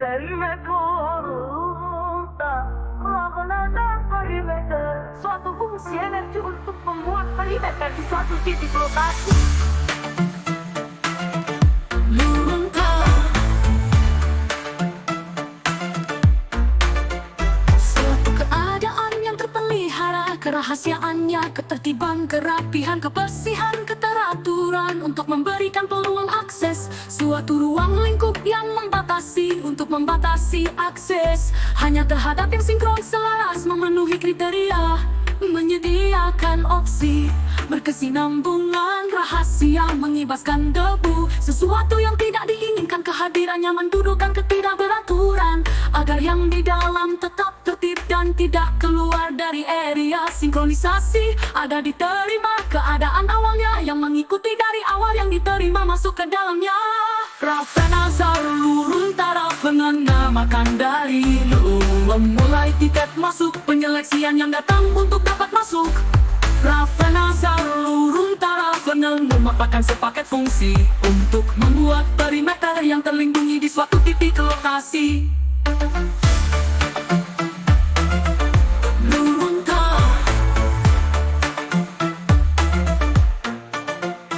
Perimeter tak mengenai perimeter. Suatu fungsi energi untuk membuat perimeter di suatu titik lokasi. Suatu keadaan yang terpelihara, kerahasiaannya, ketertiban, kerapihan, kebersihan, keteraturan untuk memberikan peluang akses. Suatu ruang lingkup yang membatasi untuk membatasi akses hanya terhadap yang sinkron, selaras, memenuhi kriteria, menyediakan opsi berkesinambungan, rahasia, mengibaskan debu. Sesuatu yang tidak diinginkan kehadirannya, mendudukkan ketidakberaturan agar yang di dalam tetap tertib dan tidak keluar dari area sinkronisasi. Ada diterima keadaan awalnya yang mengikuti dari awal yang diterima masuk ke dalamnya. Ravenazar Luruntara mengenamakan dari memulai tiket masuk penyeleksian yang datang untuk dapat masuk. Ravenazar Luruntara memaparkan sepaket fungsi untuk membuat perimeter yang terlindungi di suatu titik lokasi.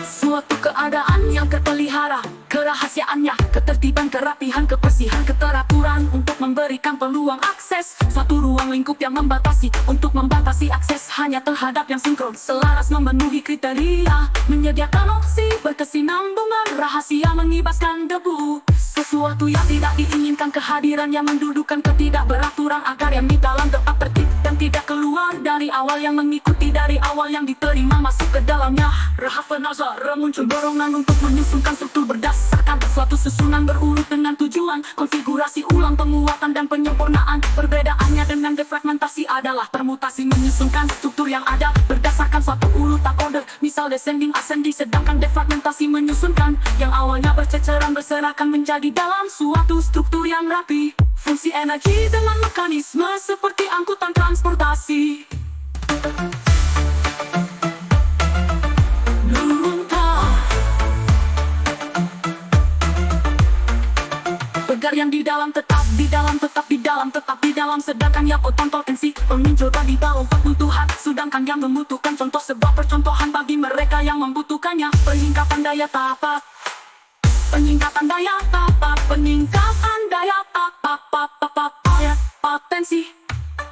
Suatu keadaan yang terpelihara, kerahasiaannya, ketertiban, kerapihan, kebersihan, keteraturan untuk memberikan peluang akses. Suatu ruang lingkup yang membatasi untuk membatasi akses hanya terhadap yang sinkron, selaras, memenuhi kriteria, menyediakan opsi berkesinambungan, rahasia, mengibaskan debu. Sesuatu yang tidak diinginkan kehadirannya, mendudukkan ketidakberaturan agar yang di dalam tetap tertib dan tidak keluar dari awal yang mengikuti dari awal yang diterima masuk ke dalamnya. Ravenazar muncul dorongan untuk menyusunkan struktur berdasarkan suatu susunan berurut dengan tujuan konfigurasi ulang, penguatan dan penyempurnaan. Perbedaannya dengan defragmentasi adalah permutasi, menyusunkan struktur yang ada berdasarkan suatu urutan order, misal descending ascending, sedangkan defragmentasi menyusunkan yang awalnya berceceran berserakan menjadi dalam suatu struktur yang rapi. Fungsi energi dengan mekanisme seperti angkutan transportasi. Pegar yang di dalam tetap di dalam tetap di dalam tetap di dalam, sedangkan yang potensi penginjil bagi dalam kebutuhan, sedangkan yang membutuhkan contoh sebuah percontohan bagi mereka yang membutuhkannya. Peningkatan daya tapak, peningkatan daya tapak, peningkatan daya tapak, potensi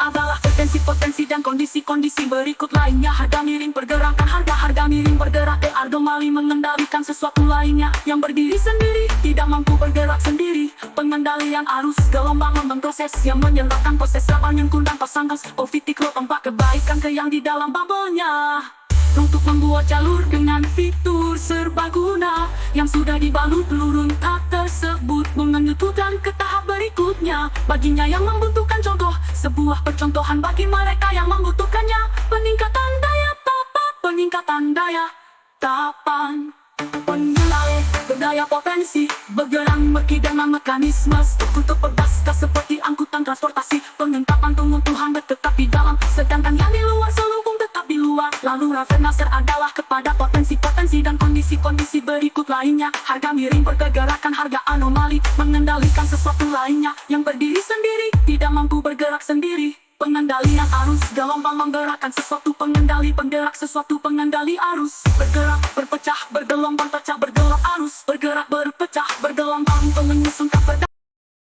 adalah potensi dan kondisi-kondisi berikut lainnya. Harga miring pergerakan, harga miring bergerak. Anomali mengendalikan sesuatu lainnya yang berdiri sendiri, tidak mampu bergerak sendiri. Pengendalian arus gelombang proses yang menyerahkan proses penyengkundan pasangan politik tempat kebaikan ke yang di dalam bubble-nya. Untuk membuat jalur dengan fitur serbaguna yang sudah dibalut lurun tak tersebut, mengenyutkan ke tahap berikutnya baginya yang membutuhkan contoh, sebuah percontohan bagi mereka yang membutuhkannya. Peningkatan daya tapak, peningkatan daya tapan, penilai berdaya potensi, bergerak dengan mekanisme struktur berdasar seperti angkutan transportasi. Pengungkapan tumbuhan tetap di dalam, sedangkan yang di luar selubung tetap di luar. Lalu Ravenazar adalah kepada potensi dan kondisi-kondisi berikut lainnya. Harga miring pergerakan, harga anomali mengendalikan sesuatu lainnya yang berdiri sendiri, tidak mampu bergerak sendiri. Pengendalian arus gelombang menggerakkan sesuatu pengendali penggerak, sesuatu pengendali arus. Bergerak, berpecah, bergelombang, pecah, bergerak arus. Bergerak, berpecah, bergelombang, menyusun